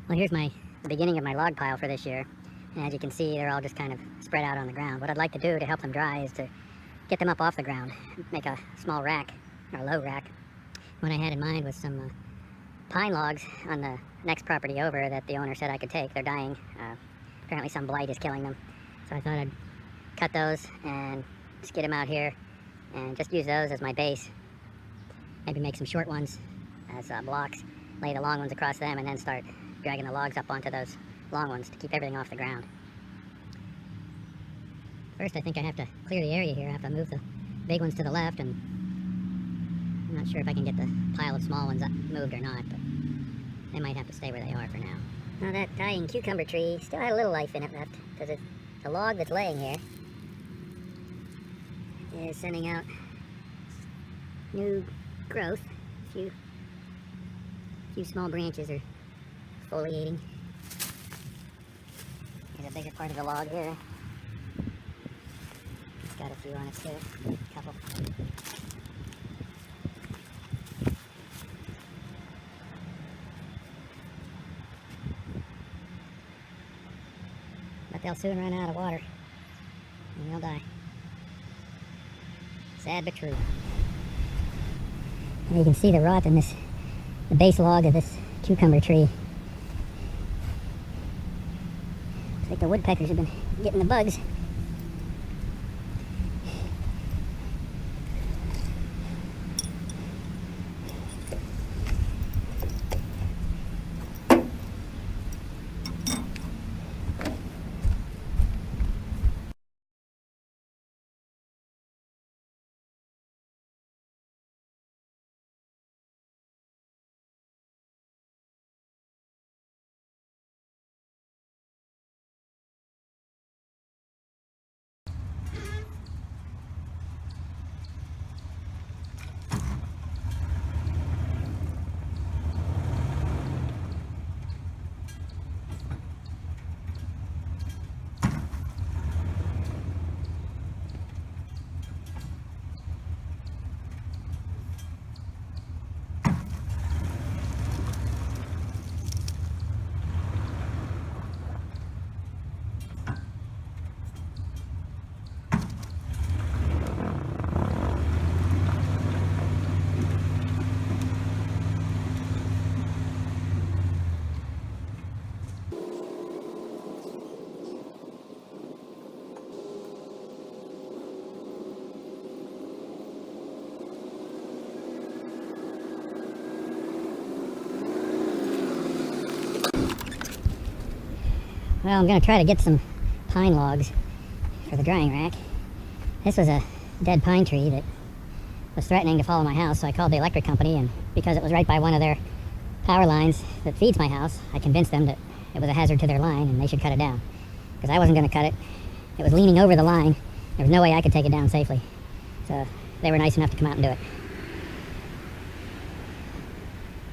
Well, here's the beginning of my log pile for this year. And as you can see, they're all just kind of spread out on the ground. What I'd like to do to help them dry is to get them up off the ground, make a small rack, or a low rack. What I had in mind was some pine logs on the next property over that the owner said I could take. They're dying. Apparently some blight is killing them. So I thought I'd cut those and skid them out here and just use those as my base. Maybe make some short ones as blocks, lay the long ones across them, and then start dragging the logs up onto those long ones to keep everything off the ground. First, I think I have to clear the area here. I have to move the big ones to the left, and I'm not sure if I can get the pile of small ones moved or not, but they might have to stay where they are for now. Now that dying cucumber tree still had a little life in it left, because the log that's laying here is sending out new growth. A few small branches are foliating. Here's a bigger part of the log here. It's got a few on it too. A couple. But they'll soon run out of water and they'll die. Sad but true. And you can see the rot in the base log of this cucumber tree. Looks like the woodpeckers have been getting the bugs. Well, I'm going to try to get some pine logs for the drying rack. This was a dead pine tree that was threatening to fall on my house, so I called the electric company, and because it was right by one of their power lines that feeds my house, I convinced them that it was a hazard to their line and they should cut it down. Because I wasn't going to cut it. It was leaning over the line. There was no way I could take it down safely. So they were nice enough to come out and do it.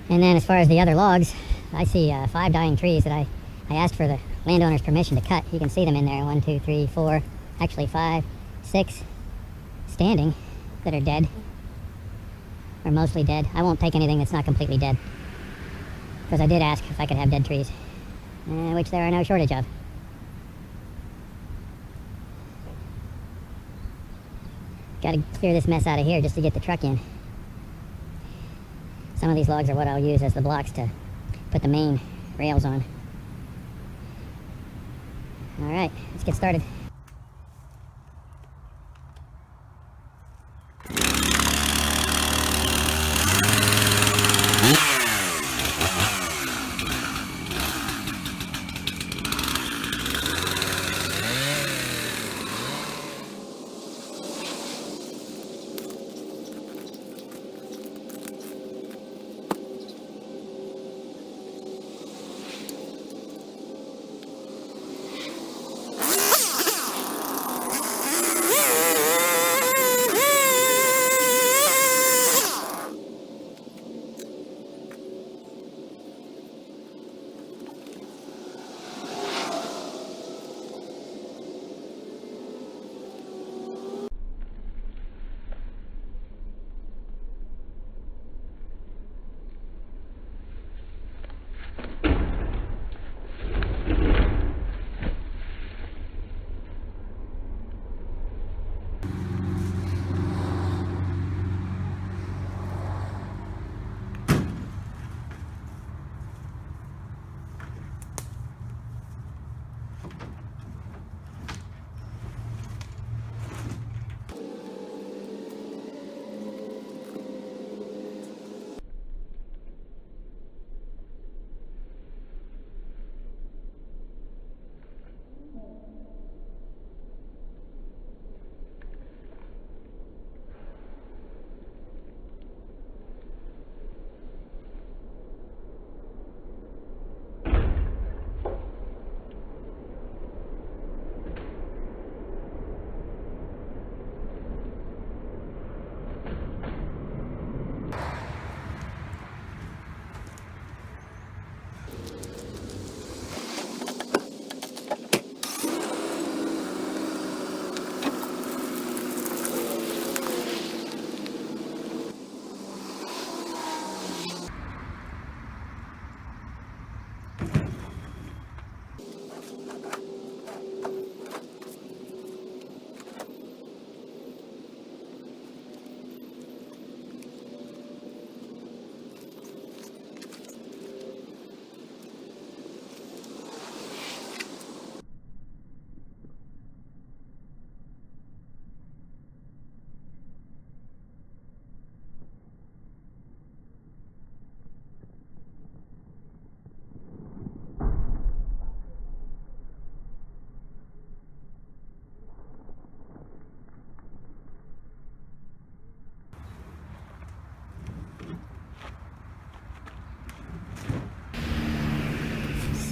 And then as far as the other logs, I see 5 dying trees that I asked for the landowner's permission to cut. You can see them in there, 1, 2, 3, 4, actually 5, 6 standing that are dead, or mostly dead. I won't take anything that's not completely dead, because I did ask if I could have dead trees, which there are no shortage of. Got to clear this mess out of here just to get the truck in. Some of these logs are what I'll use as the blocks to put the main rails on. Alright, let's get started.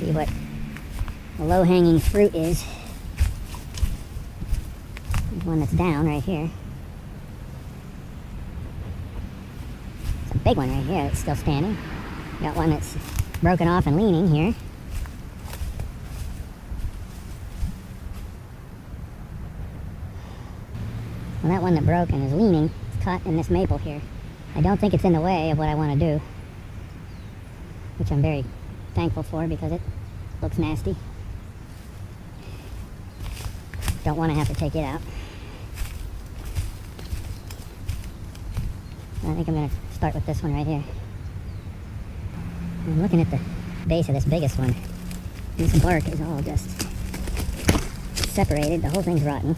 See what the low-hanging fruit is. There's one that's down right here. It's a big one right here that's still standing. Got one that's broken off and leaning here. Well, that one that broke and is leaning is caught in this maple here. I don't think it's in the way of what I want to do, which I'm very thankful for because it looks nasty. Don't want to have to take it out. I think I'm going to start with this one right here. I'm looking at the base of this biggest one. This bark is all just separated. The whole thing's rotten.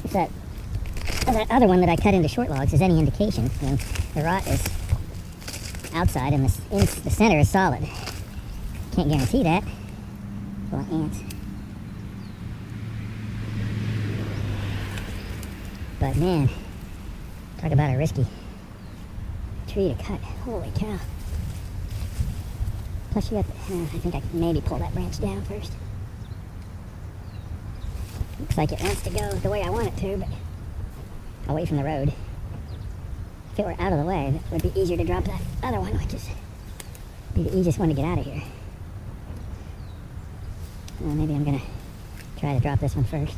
If that other one that I cut into short logs is any indication, then the rot is outside and the center is solid. Can't guarantee that. Full of ants. But man, talk about a risky tree to cut. Holy cow. Plus you got, I think I can maybe pull that branch down first. Looks like it wants to go the way I want it to, but away from the road. If it were out of the way, it would be easier to drop that other one, which is be the easiest one to get out of here. Maybe I'm gonna try to drop this one first.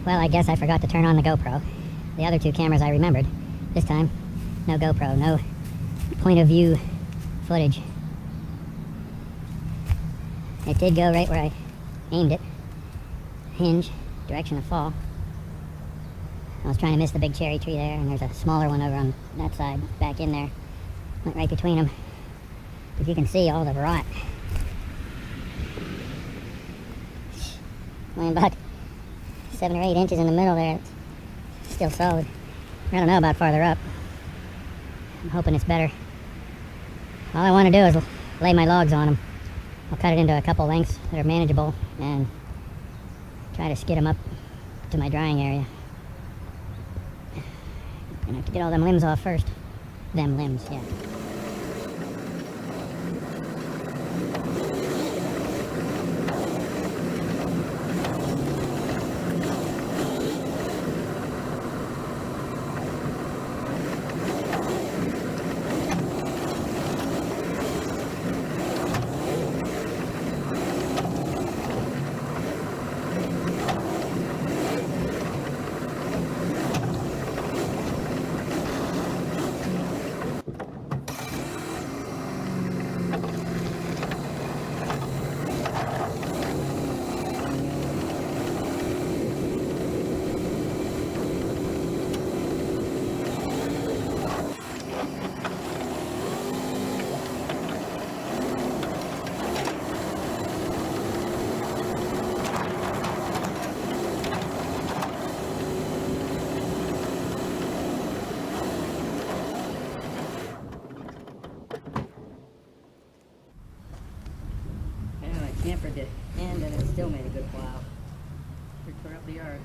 Well, I guess I forgot to turn on the GoPro. The other two cameras I remembered. This time, no GoPro, no point of view footage. It did go right where I aimed it. Hinge, direction of fall. I was trying to miss the big cherry tree there, and there's a smaller one over on that side, back in there. Went right between them. But you can see all the rot. Only about 7 or 8 inches in the middle there. It's still solid. I don't know about farther up. I'm hoping it's better. All I want to do is lay my logs on them. I'll cut it into a couple lengths that are manageable and try to skid them up to my drying area. I'm gonna have to get all them limbs off first. Them limbs, yeah. toward the end, and it still made a good plow. We tore up the yard.